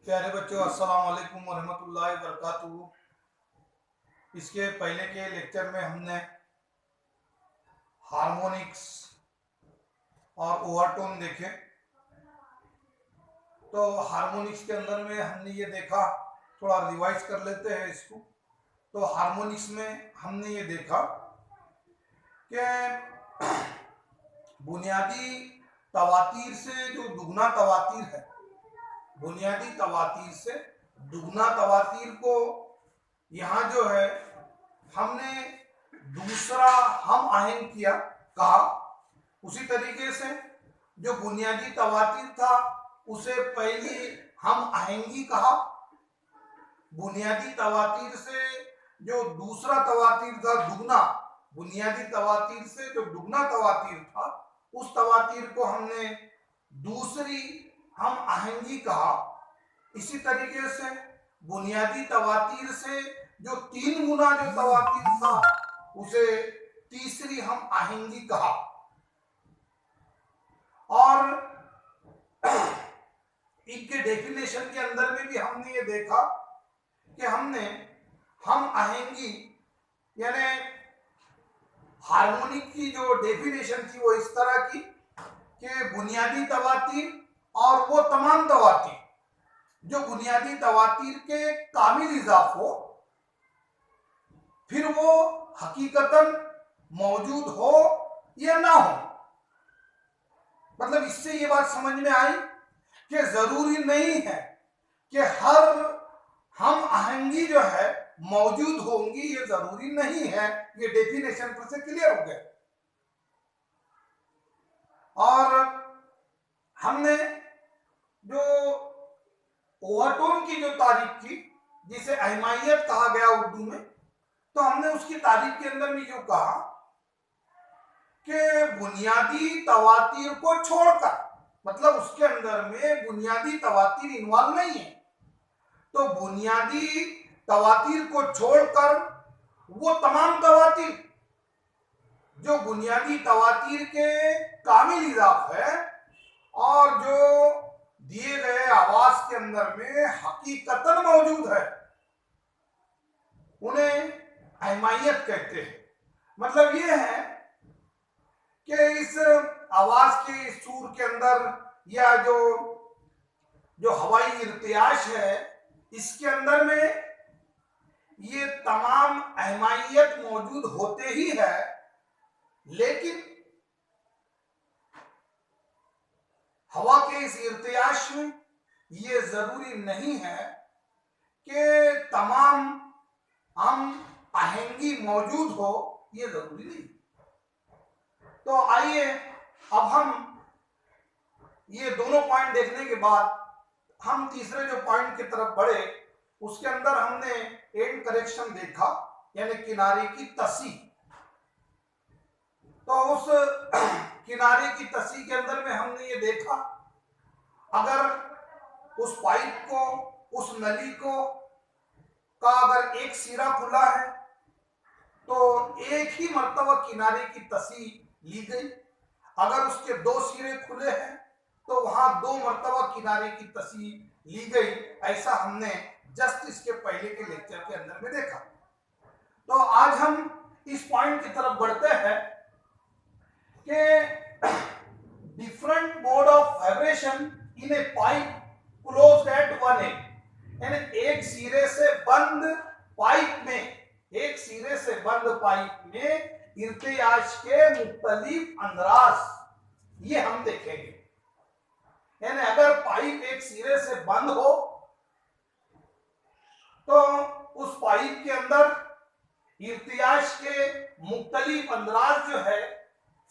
प्यारे बच्चों, अस्सलाम वालेकुम वरहमतुल्लाहि वबरकातुहू। इसके पहले के लेक्चर में हमने हार्मोनिक्स और ओवरटोन देखे। तो हार्मोनिक्स के अंदर में हमने ये देखा, थोड़ा रिवाइज कर लेते हैं इसको। तो हार्मोनिक्स में हमने ये देखा कि बुनियादी तवातीर से जो दुगना तवातीर है, बुनियादी तवातीर से दुगना तवातीर को यहाँ जो है हमने दूसरा हम आहंग किया कहा। उसी तरीके से जो बुनियादी तवातीर था उसे पहली हम आहंगी कहा। बुनियादी तवातीर से जो दूसरा तवातीर था दुगना, बुनियादी तवातीर से जो दुगना तवातीर था उस तवातीर को हमने दूसरी हम आहंगी कहा। इसी तरीके से बुनियादी तवातीर से जो तीन गुना जो तवातीर था उसे तीसरी हम आहंगी कहा। और इनके डेफिनेशन के अंदर में भी हमने ये देखा कि हमने हम आहंगी यानी हार्मोनिक की जो डेफिनेशन थी वो इस तरह की कि बुनियादी तवातीर और वो तमाम तवातीर जो बुनियादी तवातीर के कामिल इजाफ हो, फिर वो हकीकतन मौजूद हो या ना हो। मतलब इससे ये बात समझ में आई कि जरूरी नहीं है कि हर हम आहंगी जो है मौजूद होंगी, ये जरूरी नहीं है। ये डेफिनेशन पर से क्लियर हो गया। और हमने जो ओवरटोन की जो तारीफ की, जिसे अहमायत कहा गया उर्दू में, तो हमने उसकी तारीफ के अंदर में यूं कहा कि बुनियादी तवातीर को छोड़कर, मतलब उसके अंदर में बुनियादी तवातीर इन्वॉल्व नहीं है, तो बुनियादी तवातीर को छोड़कर वो तमाम तवातीर जो बुनियादी तवातीर के कामिल इजाफ है और जो दिए गए आवाज के अंदर में हकीकतन मौजूद है, उन्हें अहमायत कहते हैं। मतलब ये है कि इस आवाज के सूर के अंदर या जो हवाई इर्तियाश है, इसके अंदर में ये तमाम अहमायत मौजूद होते ही है, लेकिन हवा के इस इर्तियाश में ये जरूरी नहीं है कि तमाम हम आहंगी मौजूद हो, ये जरूरी नहीं। तो आइए अब हम ये दोनों पॉइंट देखने के बाद हम तीसरे जो पॉइंट की तरफ बढ़े, उसके अंदर हमने एंड करेक्शन देखा, यानी किनारे की तसी। तो उस किनारे की तसी के अंदर में हमने ये देखा, अगर उस पाइप को, उस नली को का अगर एक सिरा खुला है तो एक ही मर्तबा किनारे की तसी ली गई। अगर उसके दो सिरे खुले हैं तो वहां दो मर्तबा किनारे की तसी ली गई। ऐसा हमने जस्ट इसके पहले के लेक्चर के अंदर में देखा। तो आज हम इस पॉइंट की तरफ बढ़ते हैं कि different mode of vibration in A pipe closed eight one and, यानी एक सिरे से बंद पाइप में, एक सिरे से बंद पाइप में इर्तियाश के मुख्तलिफ अंदराज ये हम देखेंगे। यानी अगर पाइप एक सिरे से बंद हो तो उस पाइप के अंदर इर्तियाश के मुख्तलिफ अंदराज जो है,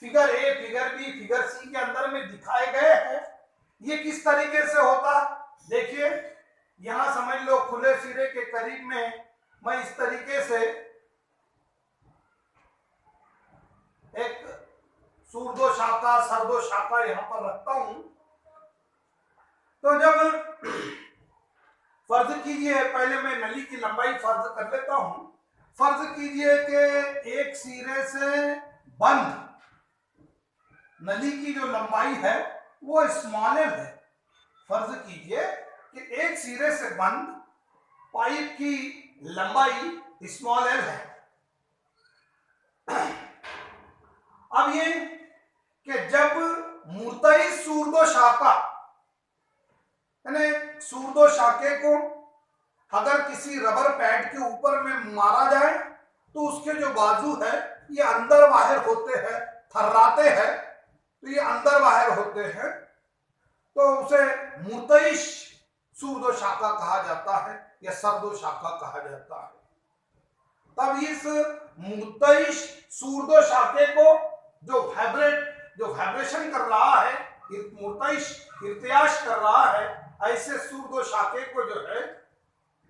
figure A, figure B, figure C के अंदर में दिखाए गए हैं। ये किस तरीके से होता, देखिए यहां समझ लो खुले सिरे के करीब में मैं इस तरीके से एक सूर्दो शाखा, सरदो शाखा यहां पर रखता हूं। तो जब फर्ज कीजिए, पहले मैं नली की लंबाई फर्ज कर लेता हूं। फर्ज कीजिए कि एक सिरे से बंद नली की जो लंबाई है वो स्मॉलर है। फर्ज कीजिए कि एक सिरे से बंद पाइप की लंबाई स्मॉल एल है। अब ये कि जब मूर्तई सूर्दो शाखा यानी सूर्दो शाखे को अगर किसी रबर पैड के ऊपर में मारा जाए तो उसके जो बाजू है ये अंदर बाहर होते हैं, थर्राते हैं, तो ये अंदर बाहर होते हैं, तो उसे मूर्तईश सूर्दो शाखा कहा जाता है या सर्दो शाखा कहा जाता है। तब इस मूर्तईश सूर्दो शाखे को जो वाइब्रेशन कर रहा है, मूर्तईश इर्तियाश कर रहा है, ऐसे सूर्दो शाखे को जो है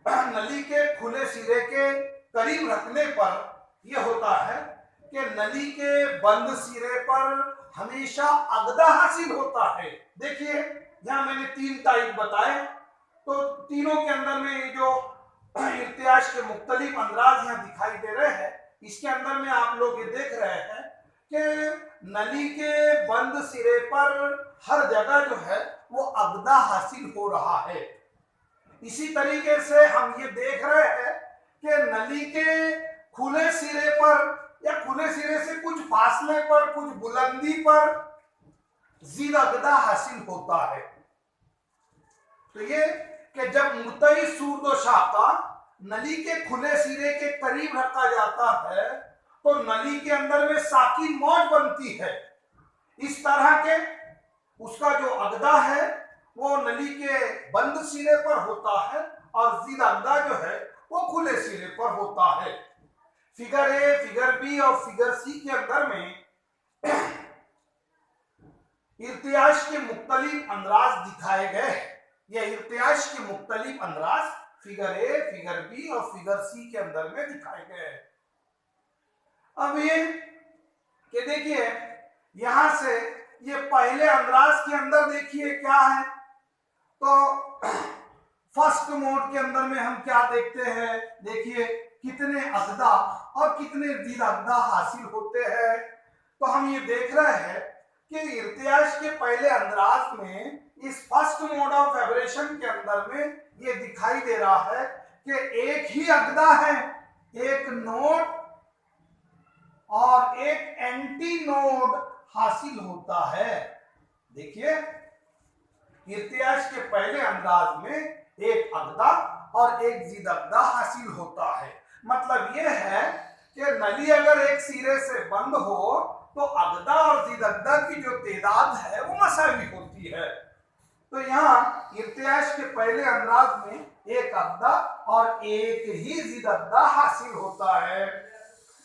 नली के खुले सिरे के करीब रखने पर यह होता है कि नली के बंद सिरे पर हमेशा अगदा हासिल होता है। देखिए यहां मैंने 3 टाइप बताए, तो तीनों के अंदर में जो इर्तियाश के मुख्तलिफ अंदाज यहाँ दिखाई दे रहे हैं, इसके अंदर में आप लोग ये देख रहे हैं कि नली के बंद सिरे पर हर जगह जो है वो अगदा हासिल हो रहा है। इसी तरीके से हम ये देख रहे हैं कि नली के खुले सिरे पर या खुले सिरे से कुछ फासले पर, कुछ बुलंदी पर जीद अगदा हासिल होता है। तो ये कि जब मूर्तई सूर्दो शाखा नली के खुले सिरे के करीब रखा जाता है तो नली के अंदर में साकी मौज बनती है। इस तरह के उसका जो अगदा है वो नली के बंद सिरे पर होता है और जीद अगदा जो है वो खुले सिरे पर होता है। फिगर ए, फिगर बी और फिगर सी के अंदर में इर्तियाश के मुख्तलिफ अंदाज दिखाए गए हैं। यह इर्तियाश के मुख्तलिफ अंदाज फिगर ए, फिगर बी और फिगर सी के अंदर में दिखाए गए हैं। अब ये कि देखिए यहां से ये पहले अंदाज के अंदर देखिए क्या है, तो फर्स्ट मोड के अंदर में हम क्या देखते हैं, देखिए कितने अगदा और कितने जीद अगदा हासिल होते हैं। तो हम ये देख रहे हैं कि इर्तियाश के पहले अंदाज में इस फर्स्ट मोड ऑफ वाइब्रेशन के अंदर में ये दिखाई दे रहा है कि एक ही अगदा है, एक नोड और एक एंटी नोड हासिल होता है। देखिए इर्तियाश के पहले अंदाज में एक अगदा और एक जीद अगदा हासिल होता है। मतलब यह है कि नली अगर एक सिरे से बंद हो तो अगदा और जीद अगदा की जो तादाद है वो मसावी होती है। तो यहाँ इर्तियाश के पहले अंदाज में एक अगदा और एक ही जीद अगदा हासिल होता है।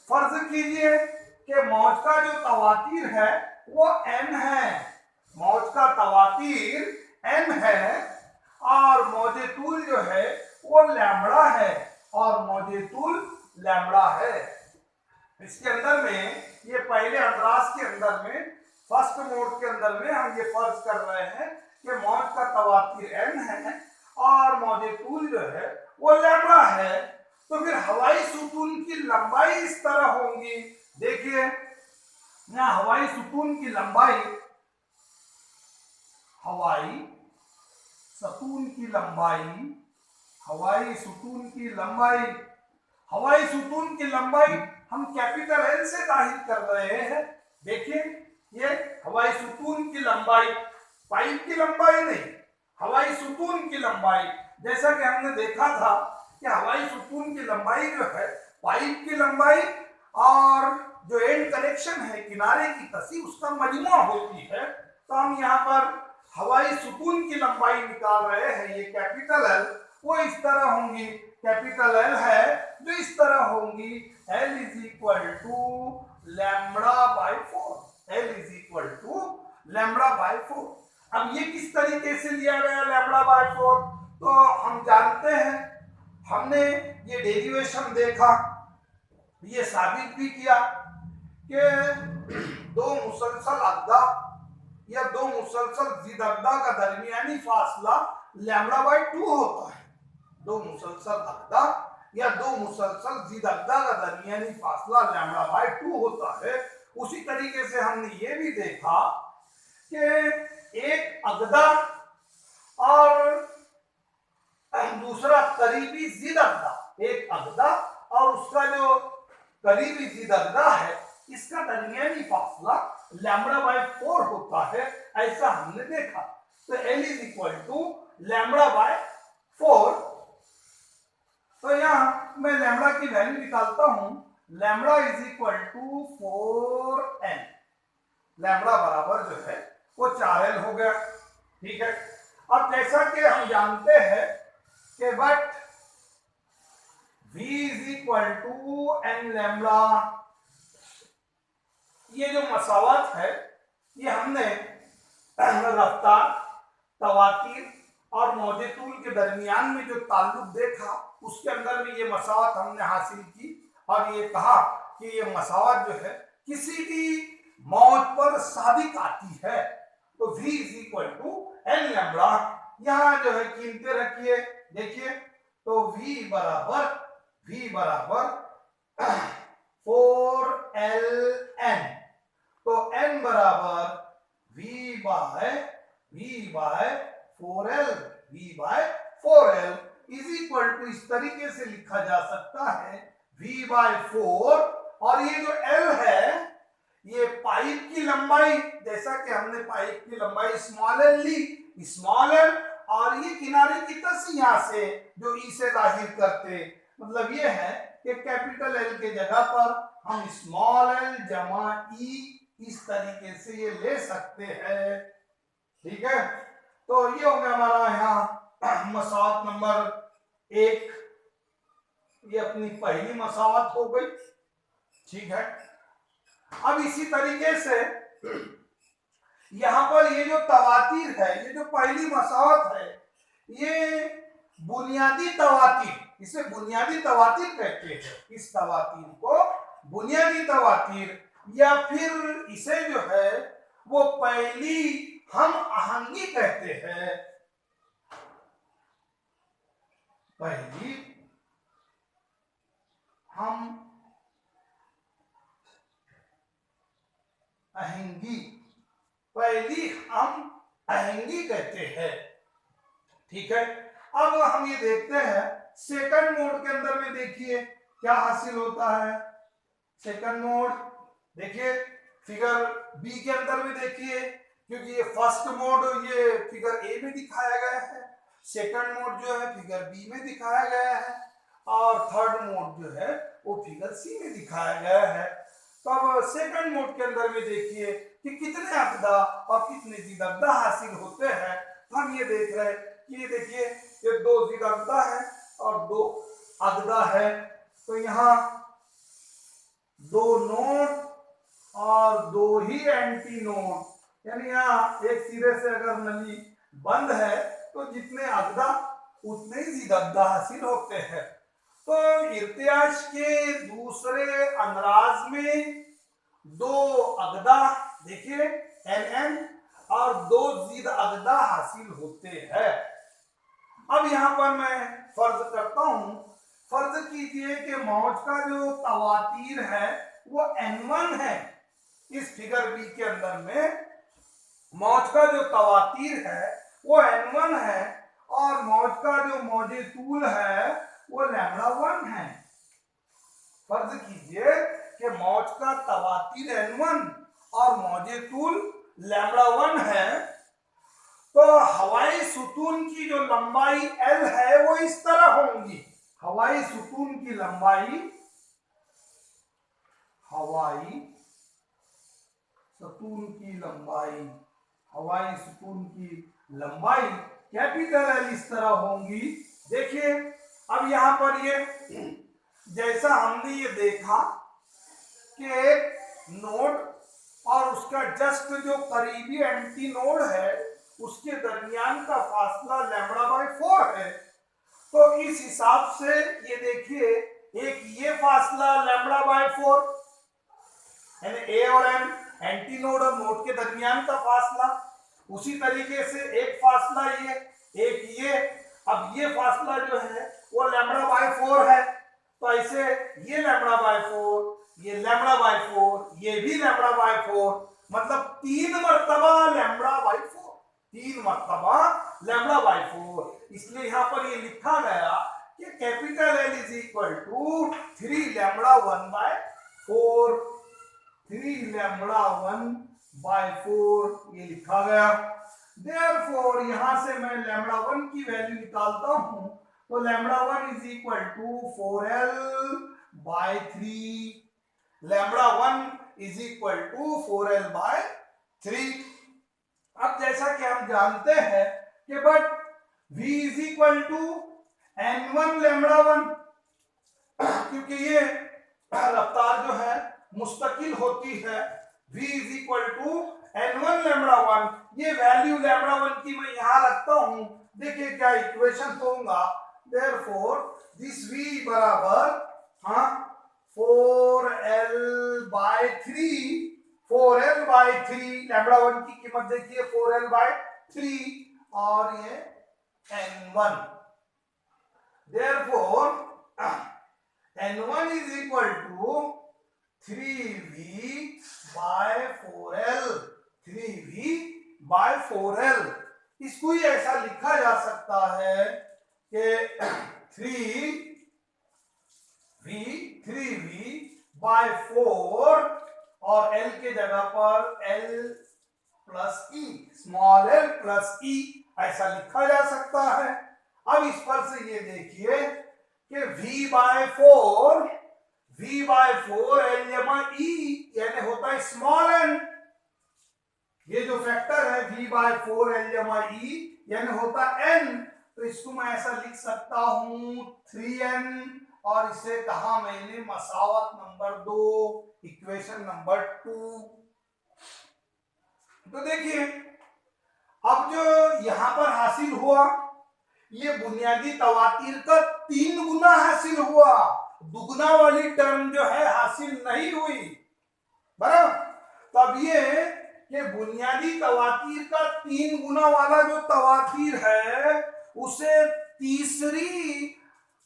फर्ज कीजिए कि मौज का जो तवातीर है वो n है, मौज का तवातीर n है और मौजे तूल जो है वो लैम्बडा है और मौजे तूल लैम्बडा है। इसके अंदर में ये पहले अंदाज के अंदर में फर्स्ट मोड के अंदर में हम ये फर्ज कर रहे हैं कि मौज का तवातीर n है और मौजे तूल जो है वो लैम्बडा है। तो फिर हवाई सुतून की लंबाई इस तरह होंगी। देखिए यहाँ हवाई सुतून की लंबाई, हवाई सतून की लंबाई, हवाई सुतून की लंबाई, हवाई सुतून की लंबाई हम कैपिटल एल से जाहिर कर रहे हैं। देखिए ये हवाई सुतून की लंबाई, पाइप की लंबाई नहीं, हवाई सुतून की लंबाई। जैसा कि हमने देखा था कि हवाई सुतून की लंबाई जो है पाइप की लंबाई और जो एंड कनेक्शन है किनारे की तसी उसका मजमुआ होती है। तो हम यहाँ पर हवाई सुतून की लंबाई निकाल रहे हैं। ये कैपिटल एल वो इस तरह होंगी, कैपिटल एल है जो इस तरह होंगी, L is equal to lambda by 4, L is equal to lambda by 4। अब ये किस तरीके से लिया गया लैम्बडा बाई 4, तो हम जानते हैं, हमने ये डेरिवेशन देखा, ये साबित भी किया कि दो मुसलसल अगदा या दो मुसलसल जीद अगदा का दरमियानी फासला लैम्बडा बाई 2 होता है। दो मुसलसल अगदा या दो मुसलसल जीद अगदा का दरमियानी फासला लैम्बडा बाई 2 होता है। उसी तरीके से हमने ये भी देखा कि एक अगदा और करीबी जिद अगदा, एक अगदा और उसका जो करीबी जिद अगदा है, इसका दरमियानी फासला लैम्बडा बाय 4 होता है, ऐसा हमने देखा। तो L is equal to lambda by 4। तो यहां मैं लैम्बडा की वैल्यू निकालता हूं, lambda is equal to 4n, lambda बराबर जो है वो 4l हो गया। ठीक है, अब जैसा कि हम जानते हैं कि but v is equal to n lambda, ये जो मसावत है ये हमने रफ्तार, तवातीर और मौजे तूल के दरमियान में जो ताल्लुक देखा, उसके अंदर में ये मसावत हमने हासिल की और ये कहा कि ये मसावत जो है किसी भी मौज पर साबित आती है। तो v is equal to n lambda, यहाँ जो है कीमतें रखिए, देखिए तो v बराबर 4ln, तो n बराबर v by 4l is equal to, इस तरीके से लिखा जा सकता है v बाय 4, और ये जो l है ये पाइप की लंबाई, जैसा कि हमने पाइप की लंबाई स्मॉल एल ली, स्मॉल एल, और ये किनारे की तसी यहां से जो ई से जाहिर करते, मतलब ये है कि कैपिटल एल के जगह पर हम स्मॉल एल जमा ई इस तरीके से ये ले सकते हैं। ठीक है, तो ये हो गया हमारा यहाँ मसावत नंबर 1, ये अपनी पहली मसावत हो गई। ठीक है, अब इसी तरीके से यहां पर ये जो तवातीर है, ये जो पहली मसावत है, ये बुनियादी तवातीर, इसे बुनियादी तवातीर कहते हैं। इस तवातीर को बुनियादी तवातीर या फिर इसे जो है वो पहली हम आहंगी कहते हैं, पहली हम आहंगी, पहली हम आहंगी कहते हैं। ठीक है, अब हम ये देखते हैं सेकंड मोड के अंदर में, देखिए क्या हासिल होता है। सेकंड मोड देखिए फिगर बी के अंदर में देखिए, क्योंकि ये फर्स्ट मोड ये फिगर ए में दिखाया गया है, सेकंड मोड जो है फिगर बी में दिखाया गया है, और थर्ड मोड जो है वो फिगर सी में दिखाया गया है। तो अब सेकंड मोड के अंदर में देखिए कि कितने अगदा और कितने जिदअगदा हासिल होते हैं। हम ये देख रहे हैं कि ये देखिए ये 2 जिदअगदा है और 2 अगदा है, तो यहाँ 2 नोड और 2 ही एंटी नोड, यानी यहाँ एक सिरे से अगर नली बंद है तो जितने अगदा उतने ही जिदअगदा हासिल होते हैं। तो इर्तियाश के दूसरे अंदराज में 2 अगदा देखिए एन और 2 जिद अगदा हासिल होते हैं। अब यहाँ पर मैं फर्ज करता हूं, फर्ज कीजिए कि मौज का जो तवातीर है वो n1 है। इस फिगर बी के अंदर में मौज का जो तवातीर है वो n1 है और मौज का जो मौजे तूल है वो लैम्बडा 1 है। फर्ज कीजिए कि मौज का तवातीर n1 और मौजे तूल लैम्बडा 1 है, तो हवाई सुतून की जो लंबाई l है वो इस तरह होंगी। हवाई सुतून की लंबाई, हवाई सुतून की लंबाई, हवाई सुतून की लंबाई कैपिटल एल इस तरह होंगी। देखिए अब यहां पर ये जैसा हमने ये देखा कि एक नोड और उसका जस्ट जो करीबी एंटी नोड है उसके दरमियान का फासला लैम्बडा बाय 4 है, तो इस हिसाब से ये देखिए एक ये फासला लैम्बडा बाय 4, यानी ए और एम एंटी नोड और नोड के दरमियान का फासला, उसी तरीके से एक फासला ये, एक ये, अब ये फासला जो है वो लैम्बडा बाय 4 है, तो ऐसे ये लैम्बडा बाय 4, ये लैम्बडा बाय 4, ये भी लैम्बडा बाय 4, मतलब 3 मर्तबा लैम्बडा बाय 4, 3 मर्तबा लैम्बडा बाय 4। इसलिए यहाँ पर ये लिखा गया कि capital L is equal to 3 lambda 1/4, 3 lambda 1/4 ये लिखा गया। देयरफॉर यहां से मैं लैम्बडा 1 की वैल्यू निकालता हूं, तो lambda 1 is equal to 4l/3, lambda 1 is equal to 4l/3। अब जैसा कि हम जानते हैं कि but v is equal to n1 lambda 1, क्योंकि ये रफ्तार जो है मुस्तकिल होती है। v is equal to n1 lambda 1, ये वैल्यू लैम्बडा 1 की मैं यहां रखता हूं। देखिए क्या इक्वेशन होगा, देयरफॉर दिस v बराबर 4l/3, 4l/3 लैम्बडा 1 की कीमत देखिए 4l/3 और ये n1, therefore n1 is equal to 3v/4l, 3v/4l। इसको ही ऐसा लिखा जा सकता है कि 3v/4 और l के जगह पर l प्लस ई, स्मॉल l प्लस ई ऐसा लिखा जा सकता है। अब इस पर से ये देखिए कि v/4 l जमा ई यानी होता है स्मॉल n, ये जो फैक्टर है v/4 l जमा ई यानी होता n, तो इसको मैं ऐसा लिख सकता हूं 3n, और इसे कहा मैंने मसावत नंबर 2, इक्वेशन नंबर 2। तो देखिए अब जो यहां पर हासिल हुआ ये बुनियादी तवातीर का 3 गुना हासिल हुआ, दुगना वाली टर्म जो है हासिल नहीं हुई, बराबर। तब ये कि बुनियादी तवातीर का 3 गुना वाला जो तवातीर है उसे तीसरी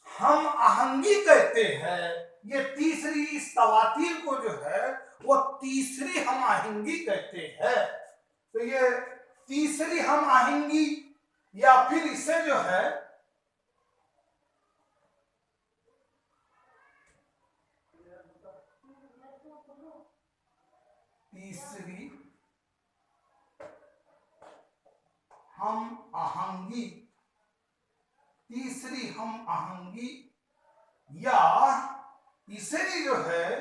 हम आहंगी कहते हैं। ये तीसरी इस तवातीर को जो है वो तीसरी हम आहंगी कहते हैं। तो ये तीसरी हम आहंगी या फिर इसे जो है तीसरी हम आहंगी, तीसरी हम आहंगी या तीसरी जो है,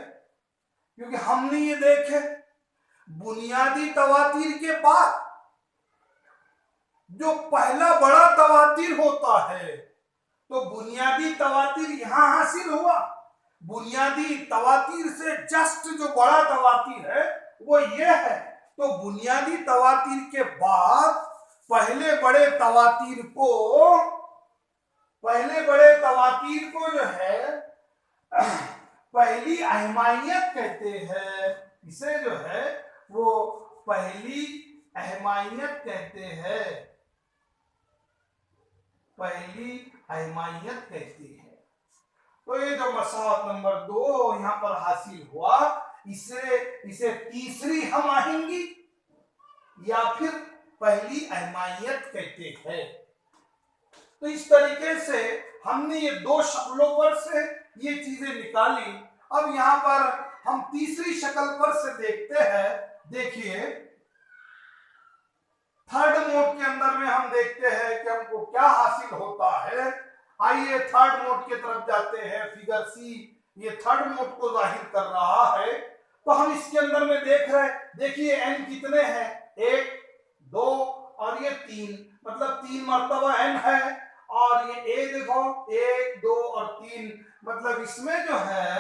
क्योंकि हमने ये देखे बुनियादी तवातीर के बाद जो पहला बड़ा तवातीर होता है तो बुनियादी तवातीर यहां हासिल हुआ, बुनियादी तवातीर से जस्ट जो बड़ा तवातीर है वो ये है। तो बुनियादी तवातीर के बाद पहले बड़े तवातीर को जो है पहली अहमायत कहते हैं, इसे जो है वो पहली अहमायत कहते हैं, पहली अहमायत कहते हैं। तो ये जो मसावत नंबर 2 यहां पर हासिल हुआ इसे तीसरी हम आहंगी या फिर पहली अहमायत कहते हैं। तो इस तरीके से हमने ये 2 शक्लों पर से ये चीजें निकाली। अब यहां पर हम तीसरी शक्ल पर से देखते हैं। देखिए थर्ड मोड के अंदर में हम देखते हैं कि हमको क्या हासिल होता है। आइए थर्ड मोड की तरफ जाते हैं। फिगर सी ये थर्ड मोड को जाहिर कर रहा है। तो हम इसके अंदर में देख रहे हैं, देखिए n कितने हैं, 1 2 और ये 3, मतलब 3 मर्तबा n है। और ये a देखो 1 2 और 3, मतलब इसमें जो है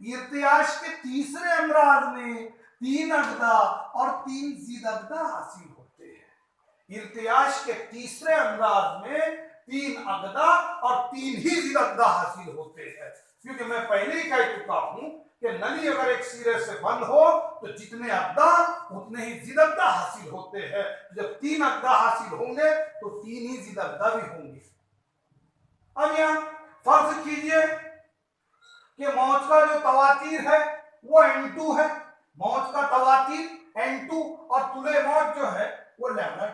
इर्तियाश के तीसरे अमराज में 3 अगदा और 3 जिद अगदा हासिल होते हैं। इर्तियाश के तीसरे अंदाज में 3 अगदा और 3 ही जिद अगदा हासिल होते हैं। क्योंकि मैं पहले ही कह चुका हूं कि नली अगर एक सिरे से बंद हो तो जितने अगदा उतने ही जिद अगदा हासिल होते हैं। जब 3 अगदा हासिल होंगे तो 3 ही जिद अगदा भी होंगे। अब यहां फर्ज कीजिए कि मौज का जो तवातीर है वो n2 है, मौज का तवातीर n2 और तुले मौज जो है वो λ2 है।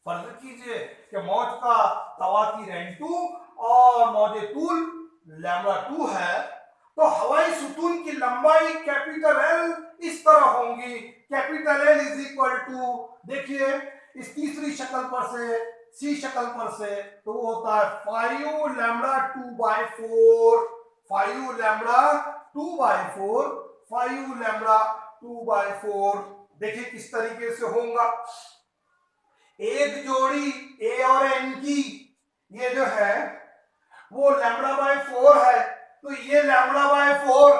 फर्ज कीजिए कि मौज का तवातीर n2 और मौजे तूल लैम्बडा 2 है, तो हवाई सुतून की लंबाई कैपिटल एल इस तरह होंगी। Capital L is equal to, देखिए इस तीसरी शक्ल पर से, सी शक्ल पर से, तो वो होता है 5 लैम्बडा 2/4, 5 लैम्बडा 2/4, 5 लैम्बडा 2/4। देखिए किस तरीके से होगा। एक जोड़ी ए और एन की ये जो है वो λ/4 है, तो ये λ/4,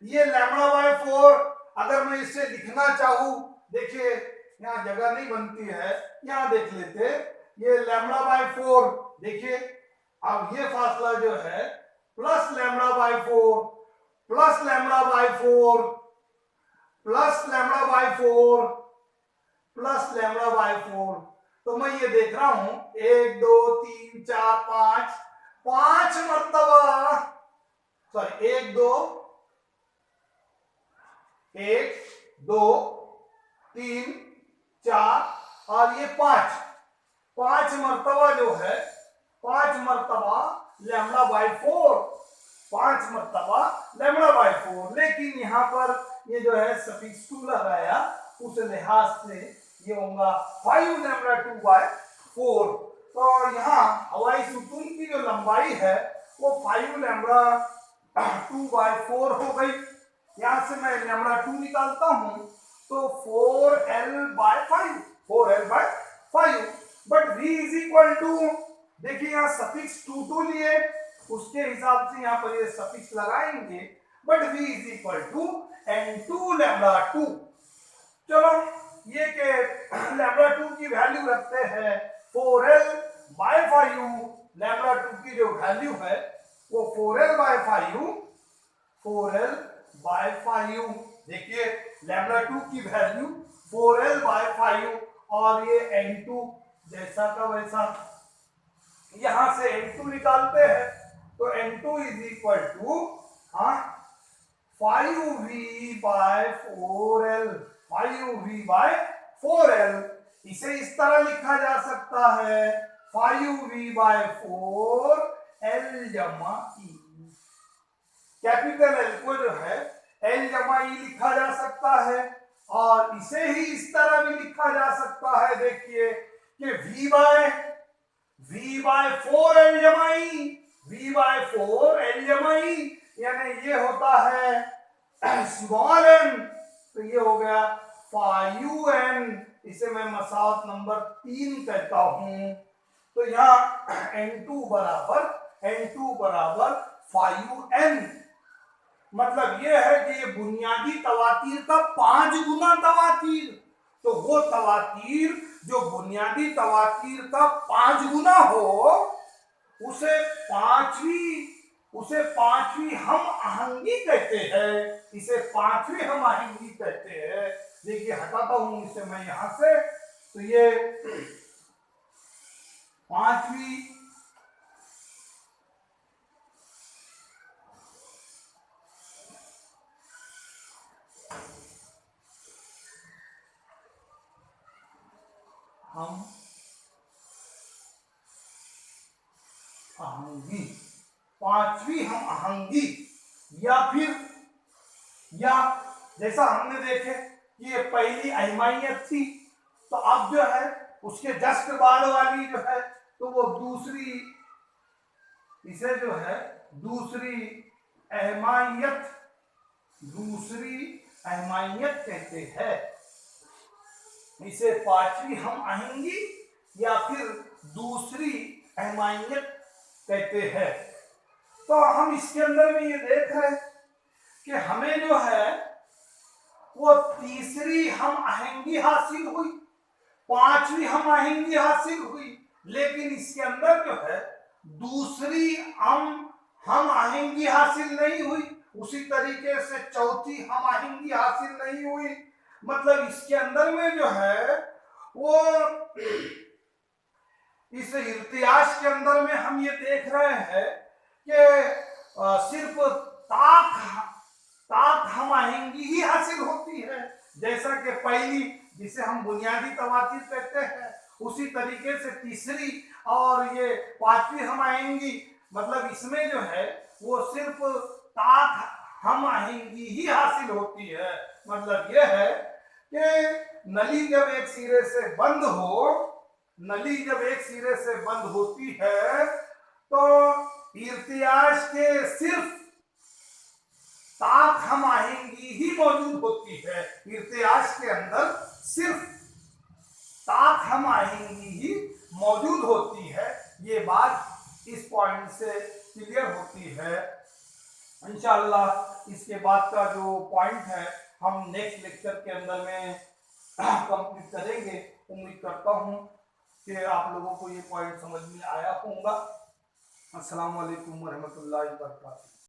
ये λ/4 अगर मैं इसे लिखना चाहूं, देखिए यहाँ जगह नहीं बनती है, यहाँ देख लेते, ये λ/4, देखिए अब ये फासला जो है प्लस λ/4 प्लस λ/4 प्लस λ/4 प्लस λ/4, तो मैं ये देख रहा हूं 1 2 3 4 5, 5 मर्तबा, सॉरी 1 2 3 4 और ये 5 मर्तबा जो है 5 मर्तबा λ/4, 5 मर्तबा λ/4। लेकिन यहाँ पर ये जो है सफिक्स 2 लगाया, उस लिहाज से ये होगा 5 लैम्बडा 2/4। तो यहाँ हवाई सुतून की जो लंबाई है वो 5 लैम्बडा 2/4 हो गई। यहाँ से मैं लैम्बडा 2 निकालता हूँ तो 4l/5, 4l/5, but v is equal to, देखिए यहाँ सफिक्स 2 लिए, उसके हिसाब से यहाँ पर ये सफिक्स लगाएंगे, but v is equal to n2 lambda 2। चलो ये के लैम्बडा 2 की वैल्यू रखते हैं 4l/5, लैम्बडा 2 की जो वैल्यू है वो 4l/5, 4l/5, देखिए लैम्बडा 2 की वैल्यू 4l/5 और ये n2 जैसा का वैसा, यहां से n2 निकालते हैं तो n2 is equal to 5v/4l, 5v/4l। इसे इस तरह लिखा जा सकता है 5v/4l जमा ई, कैपिटल एल को जो है एल जमा ई लिखा जा सकता है, और इसे ही इस तरह भी लिखा जा सकता है, देखिए कि v/4l जमा ई, v/4l जमा ई, यानी ये होता है स्मॉल n, तो ये हो गया 5n, इसे मैं मसावत नंबर 3 कहता हूं। तो यहाँ n2 बराबर 5n, मतलब ये है कि ये बुनियादी तवातीर का 5 गुना तवातीर, तो वो तवातीर जो बुनियादी तवातीर का 5 गुना हो उसे पांचवी हम आहंगी कहते हैं, इसे 5वीं हम आहंगी कहते हैं। देखिए हटाता हूं इसे मैं यहां से, तो ये 5वीं हम आहंगी, 5वीं हम आहंगी, या जैसा हमने देखे कि ये पहली अहमायत थी, तो अब जो है उसके जस्ट बाद वाली जो है तो वो दूसरी, इसे जो है दूसरी अहमायत कहते हैं। इसे 5वीं हम आहंगी या फिर दूसरी अहमायत कहते हैं। तो हम इसके अंदर में ये देख रहे हैं कि हमें जो है वो तीसरी हम आहंगी हासिल हुई, 5वीं हम आहंगी हासिल हुई, लेकिन इसके अंदर जो है दूसरी हम आहंगी हासिल नहीं हुई, उसी तरीके से चौथी हम आहंगी हासिल नहीं हुई। मतलब इसके अंदर में जो है वो इस इर्तियाज के अंदर में हम ये देख रहे हैं कि सिर्फ ताक हम आहंगी ही हासिल होती है, जैसा कि पहली जिसे हम बुनियादी तवातीर कहते हैं, उसी तरीके से तीसरी और ये 5वीं हम आहंगी मतलब इसमें जो है वो सिर्फ ताक हम आहंगी ही हासिल होती है। मतलब यह है कि नली जब एक सिरे से बंद हो, नली जब एक सिरे से बंद होती है तो इर्तियाज के सिर्फ ताक हम आहंगी ही मौजूद होती है। इर्तियाज के अंदर सिर्फ ताक हम आहंगी ही मौजूद होती है। ये बात इस पॉइंट से क्लियर होती है। इंशाअल्लाह इसके बाद का जो पॉइंट है हम नेक्स्ट लेक्चर के अंदर में कंप्लीट करेंगे। उम्मीद करता हूँ कि आप लोगों को ये पॉइंट समझ में आया होगा। अस्सलाम वालेकुम रहमतुल्लाहि व बरकातहू।